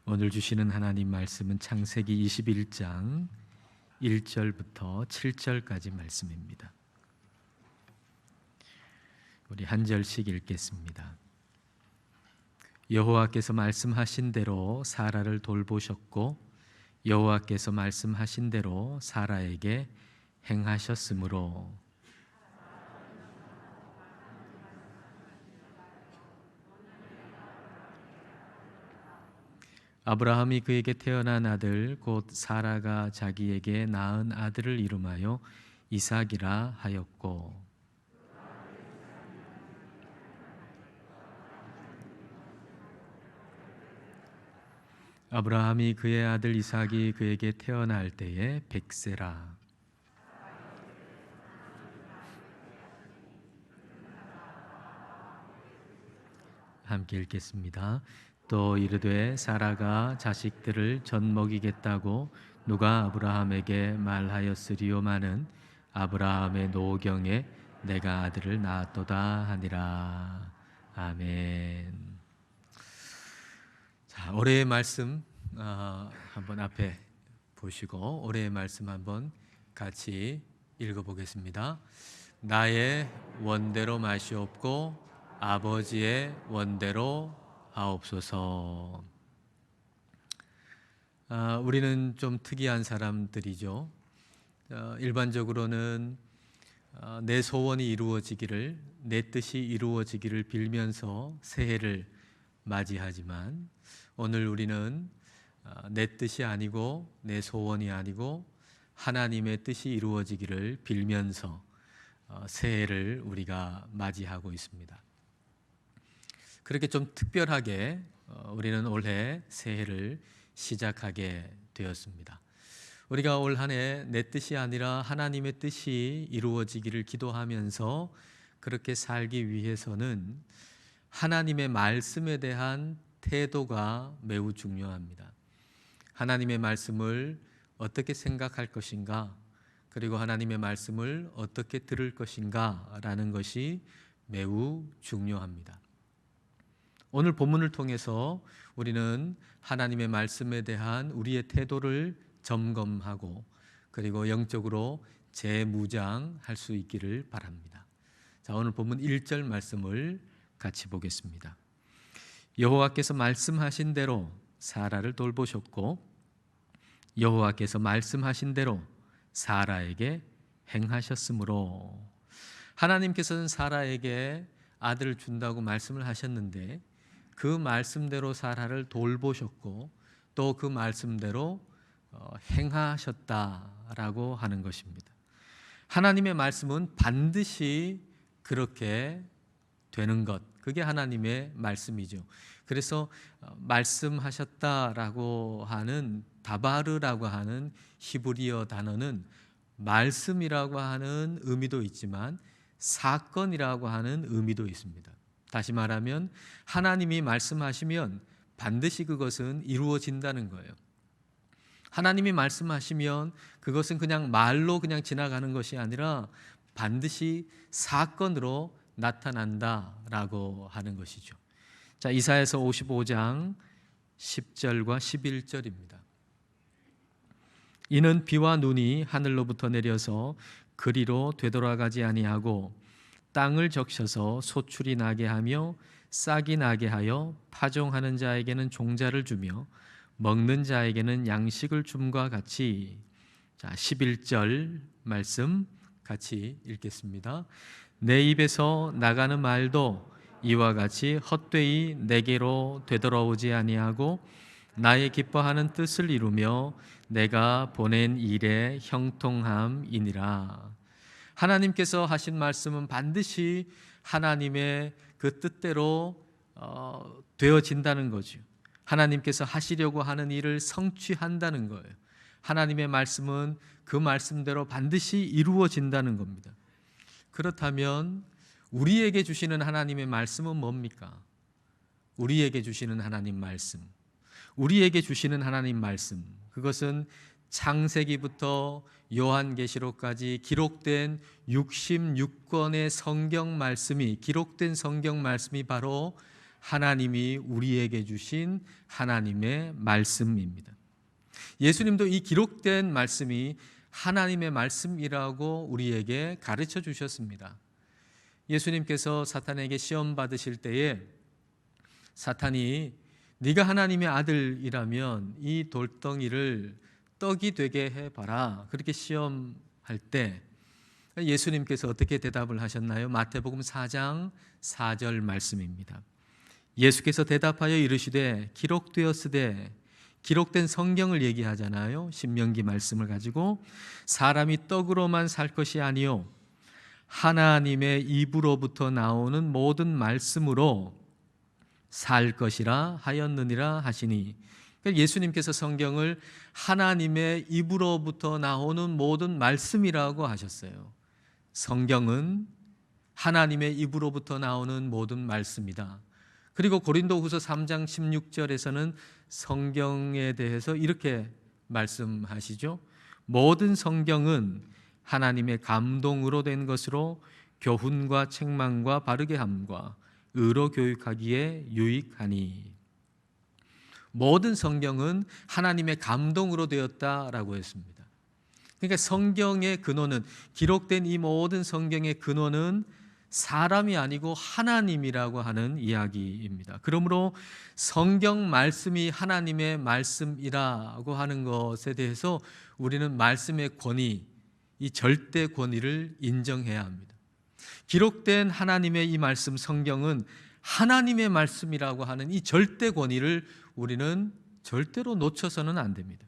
오늘 주시는 하나님 말씀은 창세기 21장 1절부터 7절까지 말씀입니다. 우리 한 절씩 읽겠습니다. 여호와께서 말씀하신 대로 사라를 돌보셨고 여호와께서 말씀하신 대로 사라에게 행하셨으므로 아브라함이 그에게 태어난 아들 곧 사라가 자기에게 낳은 아들을 이름하여 이삭이라 하였고 아브라함이 그의 아들 이삭이 그에게 태어날 때에 100세라. 함께 읽겠습니다. 또 이르되 사라가 자식들을 젖 먹이겠다고 누가 아브라함에게 말하였으리요마는 아브라함의 노경에 내가 아들을 낳았도다 하니라. 아멘. 자, 올해의 말씀 한번 앞에 보시고 올해의 말씀 한번 같이 읽어보겠습니다. 나의 원대로 마시옵고 아버지의 원대로 하옵소서. 우리는 좀 특이한 사람들이죠. 일반적으로는 내 소원이 이루어지기를, 내 뜻이 이루어지기를 빌면서 새해를 맞이하지만 오늘 우리는 내 뜻이 아니고 내 소원이 아니고 하나님의 뜻이 이루어지기를 빌면서 새해를 우리가 맞이하고 있습니다. 그렇게 좀 특별하게 우리는 올해 새해를 시작하게 되었습니다. 우리가 올 한 해 내 뜻이 아니라 하나님의 뜻이 이루어지기를 기도하면서 그렇게 살기 위해서는 하나님의 말씀에 대한 태도가 매우 중요합니다. 하나님의 말씀을 어떻게 생각할 것인가, 그리고 하나님의 말씀을 어떻게 들을 것인가 라는 것이 매우 중요합니다. 오늘 본문을 통해서 우리는 하나님의 말씀에 대한 우리의 태도를 점검하고 그리고 영적으로 재무장할 수 있기를 바랍니다. 자, 오늘 본문 1절 말씀을 같이 보겠습니다. 여호와께서 말씀하신 대로 사라를 돌보셨고 여호와께서 말씀하신 대로 사라에게 행하셨으므로, 하나님께서는 사라에게 아들을 준다고 말씀을 하셨는데 그 말씀대로 사라를 돌보셨고 또 그 말씀대로 행하셨다라고 하는 것입니다. 하나님의 말씀은 반드시 그렇게 되는 것, 그게 하나님의 말씀이죠. 그래서 말씀하셨다라고 하는 다바르라고 하는 히브리어 단어는 말씀이라고 하는 의미도 있지만 사건이라고 하는 의미도 있습니다. 다시 말하면 하나님이 말씀하시면 반드시 그것은 이루어진다는 거예요. 하나님이 말씀하시면 그것은 그냥 말로 그냥 지나가는 것이 아니라 반드시 사건으로 나타난다라고 하는 것이죠. 자, 이사야서 55장 10절과 11절입니다. 이는 비와 눈이 하늘로부터 내려서 그리로 되돌아가지 아니하고 땅을 적셔서 소출이 나게 하며 싹이 나게 하여 파종하는 자에게는 종자를 주며 먹는 자에게는 양식을 줌과 같이. 자, 11절 말씀 같이 읽겠습니다. 내 입에서 나가는 말도 이와 같이 헛되이 내게로 되돌아오지 아니하고 나의 기뻐하는 뜻을 이루며 내가 보낸 일에 형통함이니라. 하나님께서 하신 말씀은 반드시 하나님의 그 뜻대로 되어진다는 거죠. 하나님께서 하시려고 하는 일을 성취한다는 거예요. 하나님의 말씀은 그 말씀대로 반드시 이루어진다는 겁니다. 그렇다면 우리에게 주시는 하나님의 말씀은 뭡니까? 우리에게 주시는 하나님 말씀, 우리에게 주시는 하나님 말씀, 그것은 창세기부터 요한계시록까지 기록된 66권의 성경 말씀이, 기록된 성경 말씀이 바로 하나님이 우리에게 주신 하나님의 말씀입니다. 예수님도 이 기록된 말씀이 하나님의 말씀이라고 우리에게 가르쳐 주셨습니다. 예수님께서 사탄에게 시험 받으실 때에 사탄이 네가 하나님의 아들이라면 이 돌덩이를 떡이 되게 해봐라, 그렇게 시험할 때 예수님께서 어떻게 대답을 하셨나요? 마태복음 4장 4절 말씀입니다. 예수께서 대답하여 이르시되 기록되었으되, 기록된 성경을 얘기하잖아요. 신명기 말씀을 가지고 사람이 떡으로만 살 것이 아니요 하나님의 입으로부터 나오는 모든 말씀으로 살 것이라 하였느니라 하시니, 그러니까 예수님께서 성경을 하나님의 입으로부터 나오는 모든 말씀이라고 하셨어요. 성경은 하나님의 입으로부터 나오는 모든 말씀이다. 그리고 고린도후서 3장 16절에서는 성경에 대해서 이렇게 말씀하시죠. 모든 성경은 하나님의 감동으로 된 것으로 교훈과 책망과 바르게 함과 의로 교육하기에 유익하니. 모든 성경은 하나님의 감동으로 되었다라고 했습니다. 그러니까 성경의 근원은, 기록된 이 모든 성경의 근원은 사람이 아니고 하나님이라고 하는 이야기입니다. 그러므로 성경 말씀이 하나님의 말씀이라고 하는 것에 대해서 우리는 말씀의 권위, 이 절대 권위를 인정해야 합니다. 기록된 하나님의 이 말씀 성경은 하나님의 말씀이라고 하는 이 절대 권위를 우리는 절대로 놓쳐서는 안 됩니다.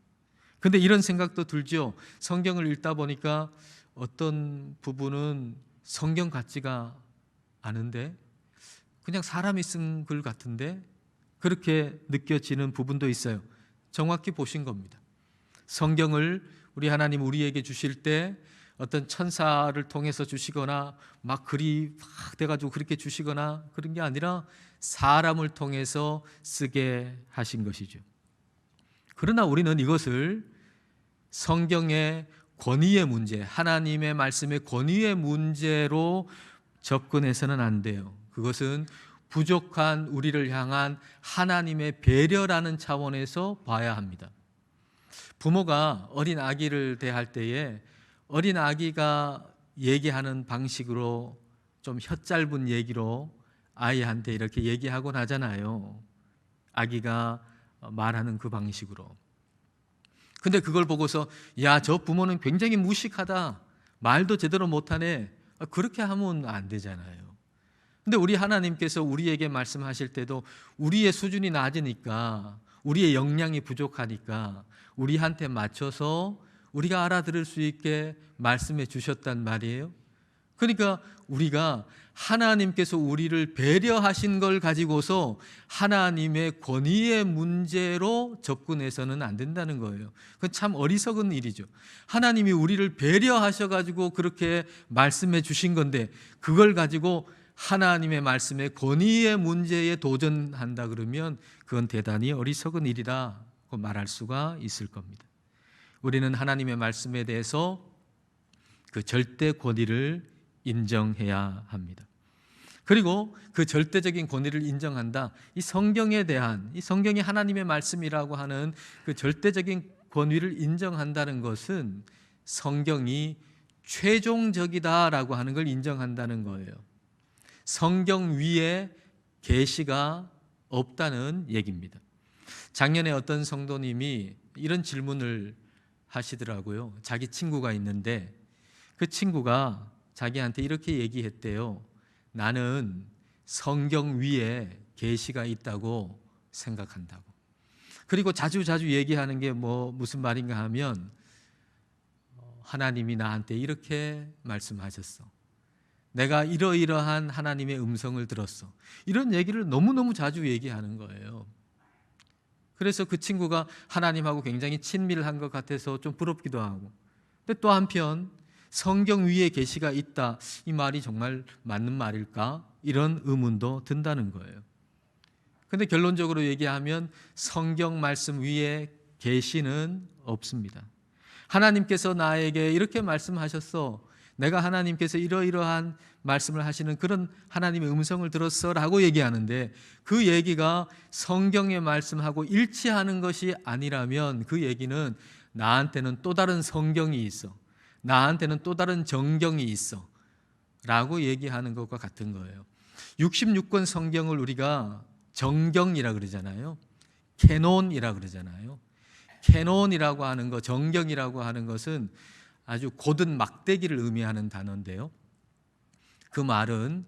근데 이런 생각도 들죠. 성경을 읽다 보니까 어떤 부분은 성경 같지가 않은데, 그냥 사람이 쓴 글 같은데, 그렇게 느껴지는 부분도 있어요. 정확히 보신 겁니다. 성경을 우리 하나님 우리에게 주실 때 어떤 천사를 통해서 주시거나 막 글이 막 돼가지고 그렇게 주시거나 그런 게 아니라 사람을 통해서 쓰게 하신 것이죠. 그러나 우리는 이것을 성경의 권위의 문제, 하나님의 말씀의 권위의 문제로 접근해서는 안 돼요. 그것은 부족한 우리를 향한 하나님의 배려라는 차원에서 봐야 합니다. 부모가 어린 아기를 대할 때에 어린 아기가 얘기하는 방식으로 좀 혓짧은 얘기로 아이한테 이렇게 얘기하곤 하잖아요. 아기가 말하는 그 방식으로. 근데 그걸 보고서 야, 저 부모는 굉장히 무식하다, 말도 제대로 못하네, 그렇게 하면 안 되잖아요. 근데 우리 하나님께서 우리에게 말씀하실 때도 우리의 수준이 낮으니까, 우리의 역량이 부족하니까 우리한테 맞춰서 우리가 알아들을 수 있게 말씀해 주셨단 말이에요. 그러니까 우리가 하나님께서 우리를 배려하신 걸 가지고서 하나님의 권위의 문제로 접근해서는 안 된다는 거예요. 그건 참 어리석은 일이죠. 하나님이 우리를 배려하셔가지고 그렇게 말씀해 주신 건데, 그걸 가지고 하나님의 말씀의 권위의 문제에 도전한다 그러면 그건 대단히 어리석은 일이라고 말할 수가 있을 겁니다. 우리는 하나님의 말씀에 대해서 그 절대 권위를 인정해야 합니다. 그리고 그 절대적인 권위를 인정한다, 이 성경에 대한, 이 성경이 하나님의 말씀이라고 하는 그 절대적인 권위를 인정한다는 것은 성경이 최종적이다라고 하는 걸 인정한다는 거예요. 성경 위에 계시가 없다는 얘기입니다. 작년에 어떤 성도님이 이런 질문을 하시더라고요. 자기 친구가 있는데 그 친구가 자기한테 이렇게 얘기했대요. 나는 성경 위에 계시가 있다고 생각한다고. 그리고 자주 얘기하는 게 무슨 말인가 하면, 하나님이 나한테 이렇게 말씀하셨어, 내가 이러이러한 하나님의 음성을 들었어, 이런 얘기를 너무너무 자주 얘기하는 거예요. 그래서 그 친구가 하나님하고 굉장히 친밀한 것 같아서 좀 부럽기도 하고, 근데 또 한편 성경 위에 계시가 있다, 이 말이 정말 맞는 말일까? 이런 의문도 든다는 거예요. 근데 결론적으로 얘기하면 성경 말씀 위에 계시는 없습니다. 하나님께서 나에게 이렇게 말씀하셨어, 내가 하나님께서 이러이러한 말씀을 하시는 그런 하나님의 음성을 들었어라고 얘기하는데, 그 얘기가 성경의 말씀하고 일치하는 것이 아니라면 그 얘기는 나한테는 또 다른 성경이 있어, 나한테는 또 다른 정경이 있어 라고 얘기하는 것과 같은 거예요. 66권 성경을 우리가 정경이라 그러잖아요. 캐논이라 그러잖아요. 캐논이라고 하는 것, 정경이라고 하는 것은 아주 곧은 막대기를 의미하는 단어인데요. 그 말은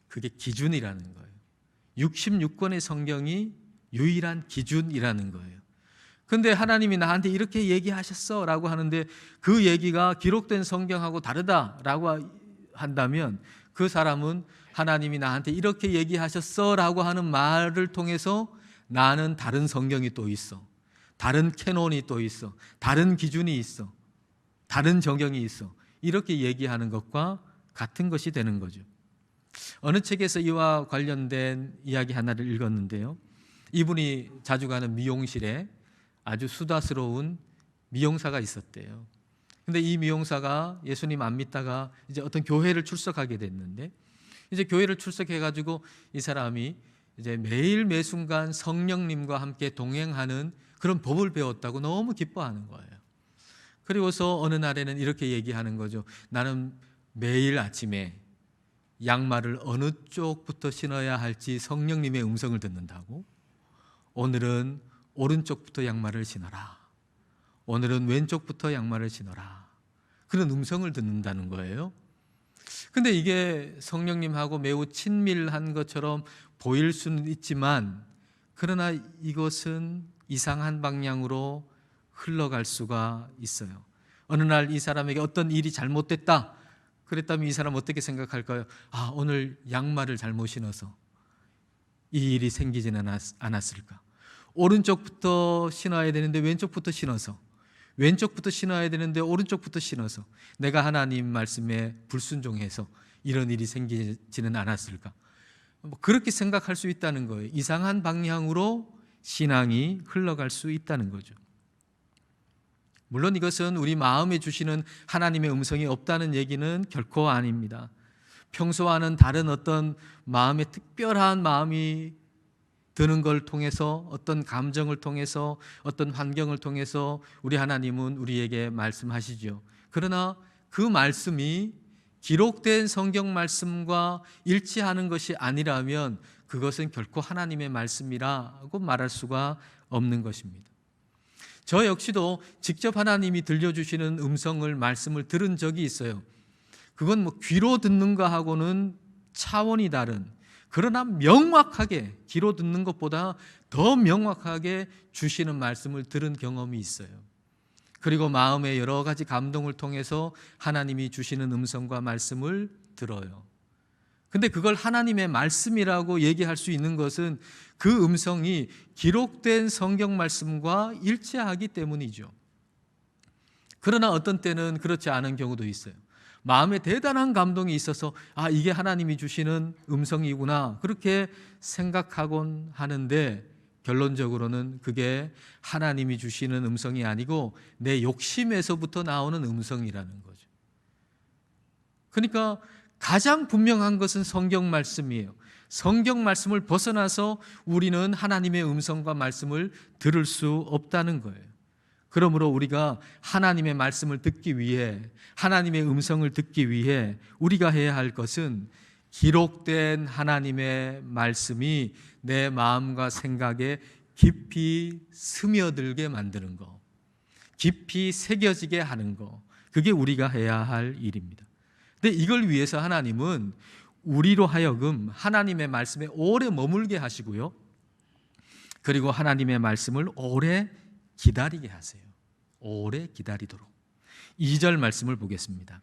그게 기준이라는 거예요. 66권의 성경이 유일한 기준이라는 거예요. 근데 하나님이 나한테 이렇게 얘기하셨어 라고 하는데 그 얘기가 기록된 성경하고 다르다라고 한다면 그 사람은 하나님이 나한테 이렇게 얘기하셨어 라고 하는 말을 통해서 나는 다른 성경이 또 있어, 다른 캐논이 또 있어, 다른 기준이 있어, 다른 정경이 있어, 이렇게 얘기하는 것과 같은 것이 되는 거죠. 어느 책에서 이와 관련된 이야기 하나를 읽었는데요. 이분이 자주 가는 미용실에 아주 수다스러운 미용사가 있었대요. 근데 이 미용사가 예수님 안 믿다가 이제 어떤 교회를 출석하게 됐는데, 이제 교회를 출석해 가지고 이 사람이 이제 매일 매순간 성령님과 함께 동행하는 그런 법을 배웠다고 너무 기뻐하는 거예요. 그리고서 어느 날에는 이렇게 얘기하는 거죠. 나는 매일 아침에 양말을 어느 쪽부터 신어야 할지 성령님의 음성을 듣는다고. 오늘은 오른쪽부터 양말을 신어라, 오늘은 왼쪽부터 양말을 신어라, 그런 음성을 듣는다는 거예요. 근데 이게 성령님하고 매우 친밀한 것처럼 보일 수는 있지만, 그러나 이것은 이상한 방향으로 흘러갈 수가 있어요. 어느 날 이 사람에게 어떤 일이 잘못됐다 그랬다면 이 사람 어떻게 생각할까요? 아, 오늘 양말을 잘못 신어서 이 일이 생기지는 않았을까? 오른쪽부터 신어야 되는데 왼쪽부터 신어서, 왼쪽부터 신어야 되는데 오른쪽부터 신어서 내가 하나님 말씀에 불순종해서 이런 일이 생기지는 않았을까? 그렇게 생각할 수 있다는 거예요. 이상한 방향으로 신앙이 흘러갈 수 있다는 거죠. 물론 이것은 우리 마음에 주시는 하나님의 음성이 없다는 얘기는 결코 아닙니다. 평소와는 다른 어떤 마음의 특별한 마음이 드는 걸 통해서, 어떤 감정을 통해서, 어떤 환경을 통해서 우리 하나님은 우리에게 말씀하시죠. 그러나 그 말씀이 기록된 성경 말씀과 일치하는 것이 아니라면 그것은 결코 하나님의 말씀이라고 말할 수가 없는 것입니다. 저 역시도 직접 하나님이 들려주시는 음성을, 말씀을 들은 적이 있어요. 그건 뭐 귀로 듣는 거하고는 차원이 다른, 그러나 명확하게, 귀로 듣는 것보다 더 명확하게 주시는 말씀을 들은 경험이 있어요. 그리고 마음의 여러 가지 감동을 통해서 하나님이 주시는 음성과 말씀을 들어요. 근데 그걸 하나님의 말씀이라고 얘기할 수 있는 것은 그 음성이 기록된 성경 말씀과 일치하기 때문이죠. 그러나 어떤 때는 그렇지 않은 경우도 있어요. 마음에 대단한 감동이 있어서 아, 이게 하나님이 주시는 음성이구나 그렇게 생각하곤 하는데, 결론적으로는 그게 하나님이 주시는 음성이 아니고 내 욕심에서부터 나오는 음성이라는 거죠. 그러니까 가장 분명한 것은 성경 말씀이에요. 성경 말씀을 벗어나서 우리는 하나님의 음성과 말씀을 들을 수 없다는 거예요. 그러므로 우리가 하나님의 말씀을 듣기 위해, 하나님의 음성을 듣기 위해 우리가 해야 할 것은 기록된 하나님의 말씀이 내 마음과 생각에 깊이 스며들게 만드는 거, 깊이 새겨지게 하는 거, 그게 우리가 해야 할 일입니다. 근데 이걸 위해서 하나님은 우리로 하여금 하나님의 말씀에 오래 머물게 하시고요, 그리고 하나님의 말씀을 오래 기다리게 하세요. 오래 기다리도록. 2절 말씀을 보겠습니다.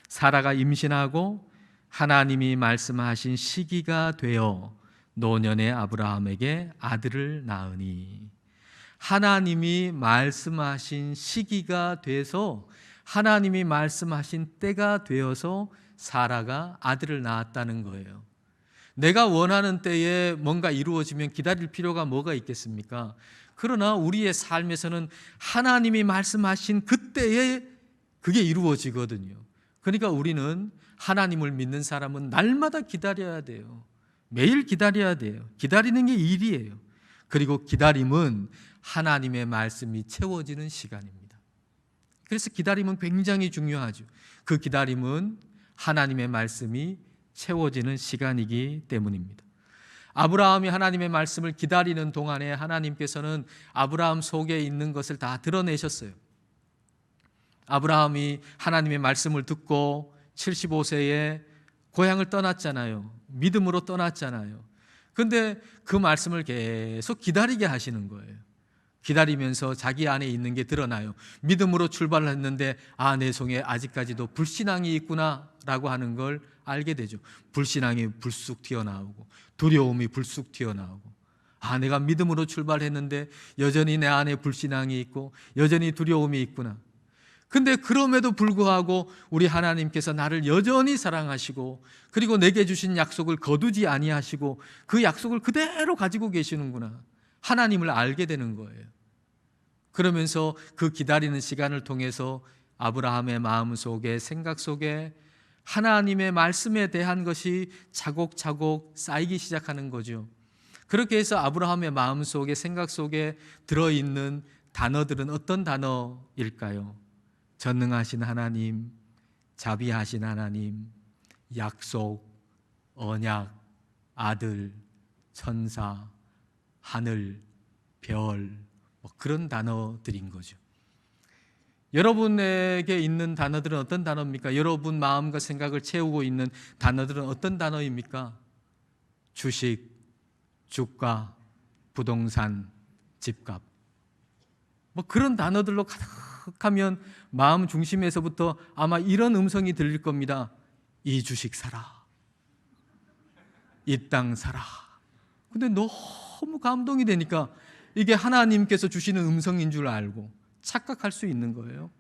사라가 임신하고 하나님이 말씀하신 시기가 되어 노년의 아브라함에게 아들을 낳으니. 하나님이 말씀하신 시기가 돼서, 하나님이 말씀하신 때가 되어서 사라가 아들을 낳았다는 거예요. 내가 원하는 때에 뭔가 이루어지면 기다릴 필요가 뭐가 있겠습니까? 그러나 우리의 삶에서는 하나님이 말씀하신 그때에 그게 이루어지거든요. 그러니까 우리는 하나님을 믿는 사람은 날마다 기다려야 돼요. 매일 기다려야 돼요. 기다리는 게 일이에요. 그리고 기다림은 하나님의 말씀이 채워지는 시간입니다. 그래서 기다림은 굉장히 중요하죠. 그 기다림은 하나님의 말씀이 채워지는 시간이기 때문입니다. 아브라함이 하나님의 말씀을 기다리는 동안에 하나님께서는 아브라함 속에 있는 것을 다 드러내셨어요. 아브라함이 하나님의 말씀을 듣고 75세에 고향을 떠났잖아요. 믿음으로 떠났잖아요. 그런데 그 말씀을 계속 기다리게 하시는 거예요. 기다리면서 자기 안에 있는 게 드러나요. 믿음으로 출발을 했는데 내 속에 아직까지도 불신앙이 있구나 라고 하는 걸 알게 되죠. 불신앙이 불쑥 튀어나오고 두려움이 불쑥 튀어나오고 내가 믿음으로 출발했는데 여전히 내 안에 불신앙이 있고 여전히 두려움이 있구나. 근데 그럼에도 불구하고 우리 하나님께서 나를 여전히 사랑하시고 그리고 내게 주신 약속을 거두지 아니하시고 그 약속을 그대로 가지고 계시는구나. 하나님을 알게 되는 거예요. 그러면서 그 기다리는 시간을 통해서 아브라함의 마음 속에 생각 속에 하나님의 말씀에 대한 것이 차곡차곡 쌓이기 시작하는 거죠. 그렇게 해서 아브라함의 마음 속에 생각 속에 들어있는 단어들은 어떤 단어일까요? 전능하신 하나님, 자비하신 하나님, 약속, 언약, 아들, 천사, 하늘, 별, 그런 단어들인 거죠. 여러분에게 있는 단어들은 어떤 단어입니까? 여러분 마음과 생각을 채우고 있는 단어들은 어떤 단어입니까? 주식, 주가, 부동산, 집값. 그런 단어들로 가득하면 마음 중심에서부터 아마 이런 음성이 들릴 겁니다. 이 주식 사라. 이 땅 사라. 근데 너무 감동이 되니까 이게 하나님께서 주시는 음성인 줄 알고 착각할 수 있는 거예요.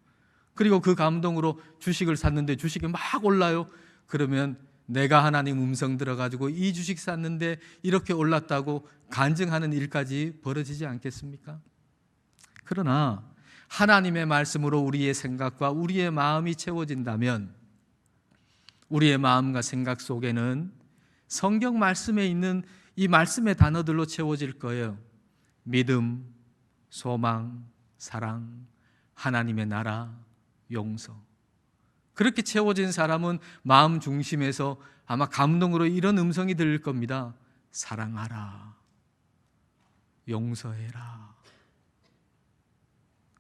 그리고 그 감동으로 주식을 샀는데 주식이 막 올라요. 그러면 내가 하나님 음성 들어가지고 이 주식 샀는데 이렇게 올랐다고 간증하는 일까지 벌어지지 않겠습니까? 그러나 하나님의 말씀으로 우리의 생각과 우리의 마음이 채워진다면 우리의 마음과 생각 속에는 성경 말씀에 있는 이 말씀의 단어들로 채워질 거예요. 믿음, 소망, 사랑, 하나님의 나라, 용서. 그렇게 채워진 사람은 마음 중심에서 아마 감동으로 이런 음성이 들릴 겁니다. 사랑하라, 용서해라.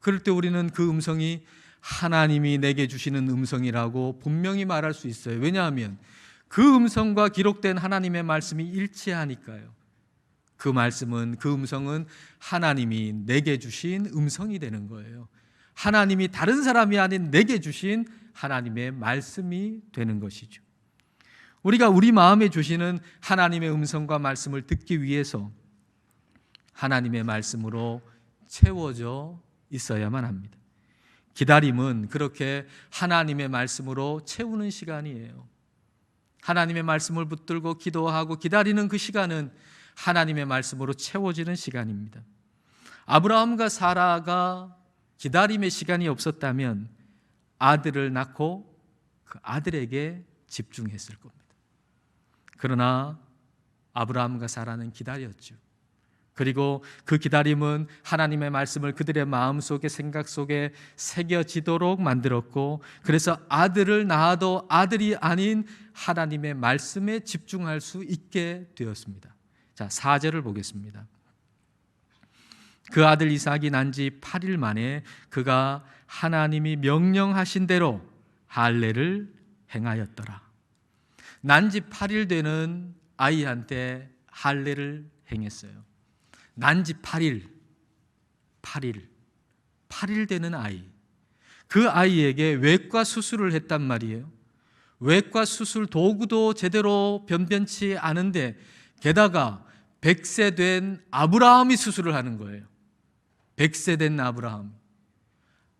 그럴 때 우리는 그 음성이 하나님이 내게 주시는 음성이라고 분명히 말할 수 있어요. 왜냐하면 그 음성과 기록된 하나님의 말씀이 일치하니까요. 그 말씀은, 그 음성은 하나님이 내게 주신 음성이 되는 거예요. 하나님이 다른 사람이 아닌 내게 주신 하나님의 말씀이 되는 것이죠. 우리가 우리 마음에 주시는 하나님의 음성과 말씀을 듣기 위해서 하나님의 말씀으로 채워져 있어야만 합니다. 기다림은 그렇게 하나님의 말씀으로 채우는 시간이에요. 하나님의 말씀을 붙들고 기도하고 기다리는 그 시간은 하나님의 말씀으로 채워지는 시간입니다. 아브라함과 사라가 기다림의 시간이 없었다면 아들을 낳고 그 아들에게 집중했을 겁니다. 그러나 아브라함과 사라는 기다렸죠. 그리고 그 기다림은 하나님의 말씀을 그들의 마음속에 생각 속에 새겨지도록 만들었고, 그래서 아들을 낳아도 아들이 아닌 하나님의 말씀에 집중할 수 있게 되었습니다. 자, 4절을 보겠습니다. 그 아들 이삭이 난 지 8일 만에 그가 하나님이 명령하신 대로 할례를 행하였더라. 난 지 8일 되는 아이한테 할례를 행했어요. 난 지 8일 되는 아이, 그 아이에게 외과 수술을 했단 말이에요. 외과 수술 도구도 제대로 변변치 않은데 게다가 100세 된 아브라함이 수술을 하는 거예요. 100세 된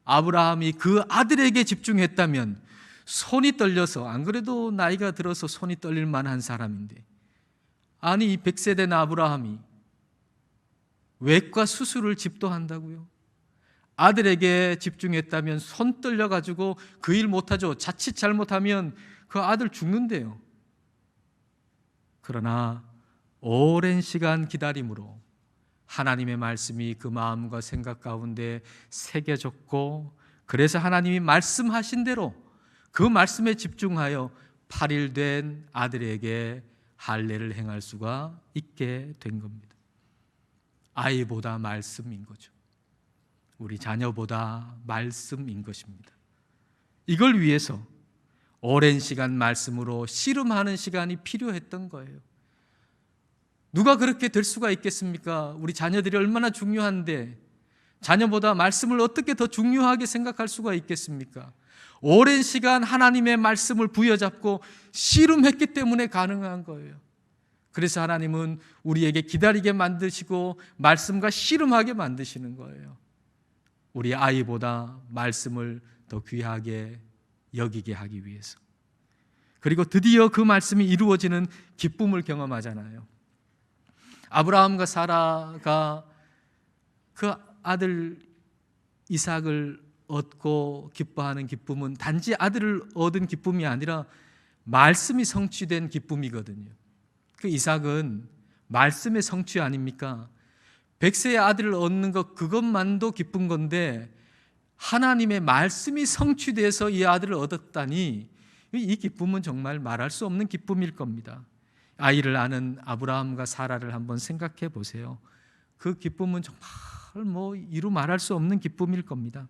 아브라함이 그 아들에게 집중했다면 손이 떨려서, 안 그래도 나이가 들어서 손이 떨릴 만한 사람인데, 아니 이 100세 된 아브라함이 외과 수술을 집도한다고요? 아들에게 집중했다면 손 떨려가지고 그 일 못하죠. 자칫 잘못하면 그 아들 죽는데요. 그러나 오랜 시간 기다림으로 하나님의 말씀이 그 마음과 생각 가운데 새겨졌고, 그래서 하나님이 말씀하신 대로 그 말씀에 집중하여 8일 된 아들에게 할례를 행할 수가 있게 된 겁니다. 아이보다 말씀인 거죠. 우리 자녀보다 말씀인 것입니다. 이걸 위해서 오랜 시간 말씀으로 씨름하는 시간이 필요했던 거예요. 누가 그렇게 될 수가 있겠습니까? 우리 자녀들이 얼마나 중요한데 자녀보다 말씀을 어떻게 더 중요하게 생각할 수가 있겠습니까? 오랜 시간 하나님의 말씀을 부여잡고 씨름했기 때문에 가능한 거예요. 그래서 하나님은 우리에게 기다리게 만드시고 말씀과 씨름하게 만드시는 거예요. 우리 아이보다 말씀을 더 귀하게 여기게 하기 위해서. 그리고 드디어 그 말씀이 이루어지는 기쁨을 경험하잖아요. 아브라함과 사라가 그 아들 이삭을 얻고 기뻐하는 기쁨은 단지 아들을 얻은 기쁨이 아니라 말씀이 성취된 기쁨이거든요. 그 이삭은 말씀의 성취 아닙니까? 100세의 아들을 얻는 것 그것만도 기쁜 건데 하나님의 말씀이 성취돼서 이 아들을 얻었다니 이 기쁨은 정말 말할 수 없는 기쁨일 겁니다. 아이를 아는 아브라함과 사라를 한번 생각해 보세요. 그 기쁨은 정말 이루 말할 수 없는 기쁨일 겁니다.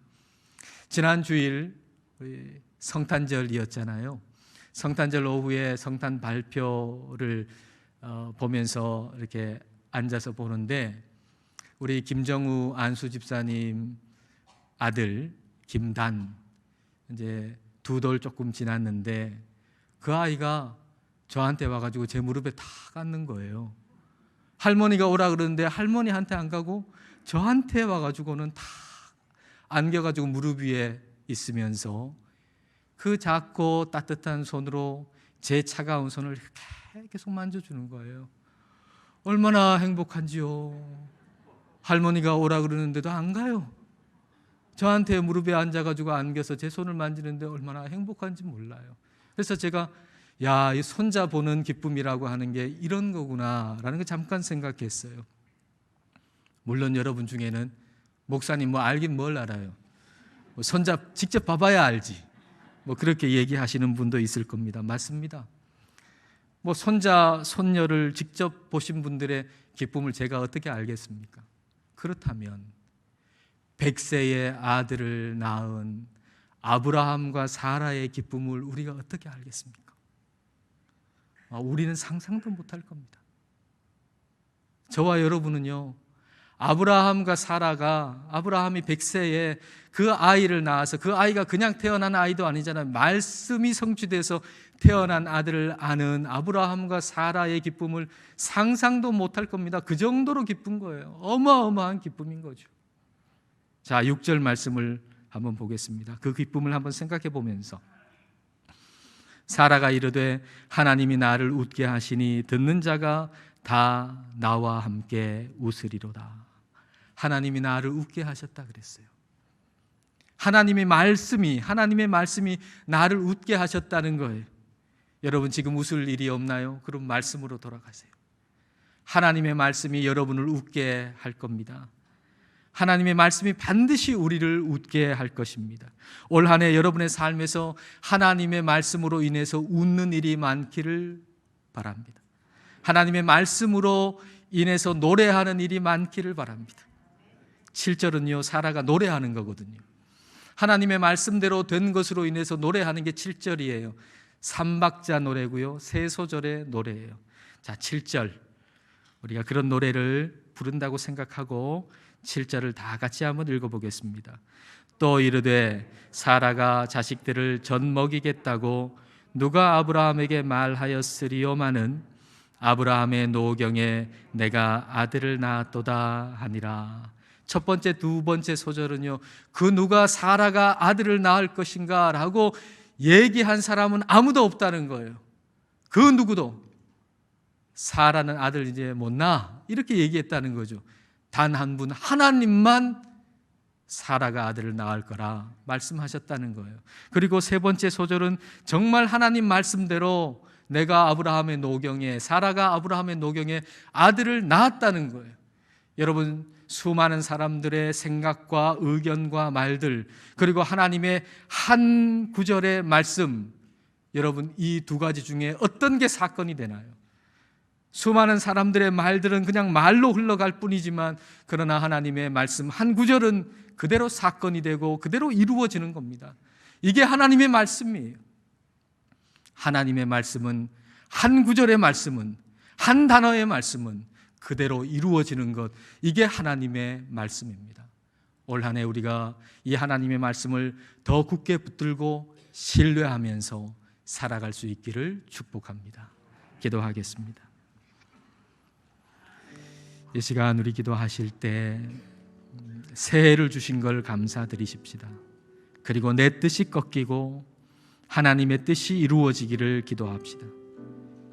지난 주일 성탄절이었잖아요. 성탄절 오후에 성탄 발표를 보면서 이렇게 앉아서 보는데 우리 김정우 안수 집사님 아들 김단 이제 2돌 조금 지났는데 그 아이가 저한테 와가지고 제 무릎에 다 앉는 거예요. 할머니가 오라 그러는데 할머니한테 안 가고 저한테 와가지고는 다 안겨가지고 무릎 위에 있으면서 그 작고 따뜻한 손으로 제 차가운 손을 이렇게 계속 만져주는 거예요. 얼마나 행복한지요. 할머니가 오라 그러는데도 안 가요. 저한테 무릎에 앉아가지고 안겨서 제 손을 만지는데 얼마나 행복한지 몰라요. 그래서 제가 이 손자 보는 기쁨이라고 하는 게 이런 거구나라는 걸 잠깐 생각했어요. 물론 여러분 중에는 목사님 알긴 뭘 알아요. 손자 직접 봐봐야 알지. 그렇게 얘기하시는 분도 있을 겁니다. 맞습니다. 손자, 손녀를 직접 보신 분들의 기쁨을 제가 어떻게 알겠습니까? 그렇다면 100세의 아들을 낳은 아브라함과 사라의 기쁨을 우리가 어떻게 알겠습니까? 우리는 상상도 못할 겁니다. 저와 여러분은요, 아브라함과 사라가 아브라함이 100세에 그 아이를 낳아서 그 아이가 그냥 태어난 아이도 아니잖아요. 말씀이 성취돼서 태어난 아들을 아는 아브라함과 사라의 기쁨을 상상도 못할 겁니다. 그 정도로 기쁜 거예요. 어마어마한 기쁨인 거죠. 자, 6절 말씀을 한번 보겠습니다. 그 기쁨을 한번 생각해 보면서 사라가 이르되 하나님이 나를 웃게 하시니 듣는 자가 다 나와 함께 웃으리로다. 하나님이 나를 웃게 하셨다 그랬어요. 하나님의 말씀이 나를 웃게 하셨다는 거예요. 여러분 지금 웃을 일이 없나요? 그럼 말씀으로 돌아가세요. 하나님의 말씀이 여러분을 웃게 할 겁니다. 하나님의 말씀이 반드시 우리를 웃게 할 것입니다. 올 한 해 여러분의 삶에서 하나님의 말씀으로 인해서 웃는 일이 많기를 바랍니다. 하나님의 말씀으로 인해서 노래하는 일이 많기를 바랍니다. 7절은요, 사라가 노래하는 거거든요. 하나님의 말씀대로 된 것으로 인해서 노래하는 게 7절이에요. 3박자 노래고요, 3소절의 노래예요. 자, 7절 우리가 그런 노래를 부른다고 생각하고 7절을 다 같이 한번 읽어보겠습니다. 또 이르되 사라가 자식들을 젖 먹이겠다고 누가 아브라함에게 말하였으리요마는 아브라함의 노경에 내가 아들을 낳았도다 하니라. 첫 번째, 두 번째 소절은요, 그 누가 사라가 아들을 낳을 것인가 라고 얘기한 사람은 아무도 없다는 거예요. 그 누구도 사라는 아들 이제 못 낳아 이렇게 얘기했다는 거죠. 단 한 분 하나님만 사라가 아들을 낳을 거라 말씀하셨다는 거예요. 그리고 세 번째 소절은 정말 하나님 말씀대로 내가 아브라함의 노경에, 사라가 아브라함의 노경에 아들을 낳았다는 거예요. 여러분, 수많은 사람들의 생각과 의견과 말들, 그리고 하나님의 한 구절의 말씀, 여러분, 이 두 가지 중에 어떤 게 사건이 되나요? 수많은 사람들의 말들은 그냥 말로 흘러갈 뿐이지만, 그러나 하나님의 말씀 한 구절은 그대로 사건이 되고 그대로 이루어지는 겁니다. 이게 하나님의 말씀이에요. 하나님의 말씀은, 한 구절의 말씀은, 한 단어의 말씀은 그대로 이루어지는 것, 이게 하나님의 말씀입니다. 올 한 해 우리가 이 하나님의 말씀을 더 굳게 붙들고 신뢰하면서 살아갈 수 있기를 축복합니다. 기도하겠습니다. 이 시간 우리 기도하실 때 새해를 주신 걸 감사드리십시다. 그리고 내 뜻이 꺾이고 하나님의 뜻이 이루어지기를 기도합시다.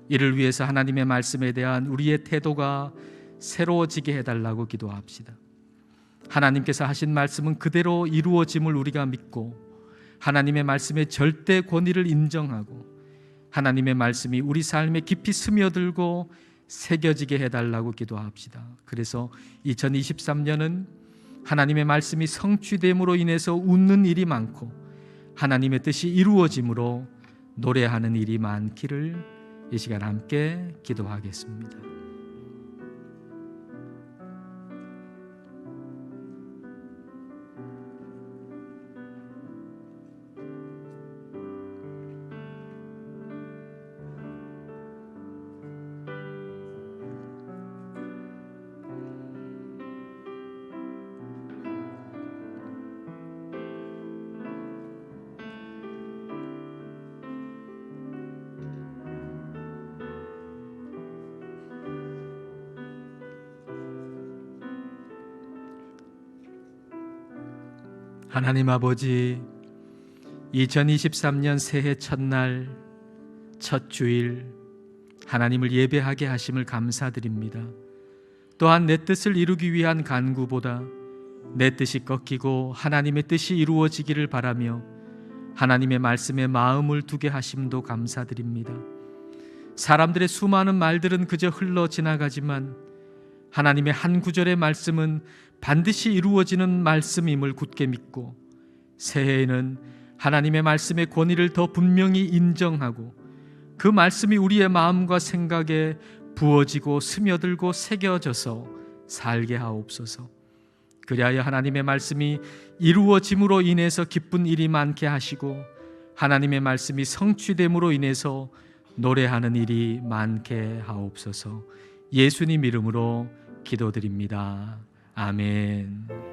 이를 위해서 하나님의 말씀에 대한 우리의 태도가 새로워지게 해달라고 기도합시다. 하나님께서 하신 말씀은 그대로 이루어짐을 우리가 믿고 하나님의 말씀의 절대 권위를 인정하고 하나님의 말씀이 우리 삶에 깊이 스며들고 새겨지게 해달라고 기도합시다. 그래서 2023년은 하나님의 말씀이 성취됨으로 인해서 웃는 일이 많고 하나님의 뜻이 이루어짐으로 노래하는 일이 많기를 이 시간 함께 기도하겠습니다. 하나님 아버지, 2023년 새해 첫날 첫 주일 하나님을 예배하게 하심을 감사드립니다. 또한 내 뜻을 이루기 위한 간구보다 내 뜻이 꺾이고 하나님의 뜻이 이루어지기를 바라며 하나님의 말씀에 마음을 두게 하심도 감사드립니다. 사람들의 수많은 말들은 그저 흘러 지나가지만 하나님의 한 구절의 말씀은 반드시 이루어지는 말씀임을 굳게 믿고 새해에는 하나님의 말씀의 권위를 더 분명히 인정하고 그 말씀이 우리의 마음과 생각에 부어지고 스며들고 새겨져서 살게 하옵소서. 그리하여 하나님의 말씀이 이루어짐으로 인해서 기쁜 일이 많게 하시고 하나님의 말씀이 성취됨으로 인해서 노래하는 일이 많게 하옵소서. 예수님 이름으로 기도드립니다. 아멘.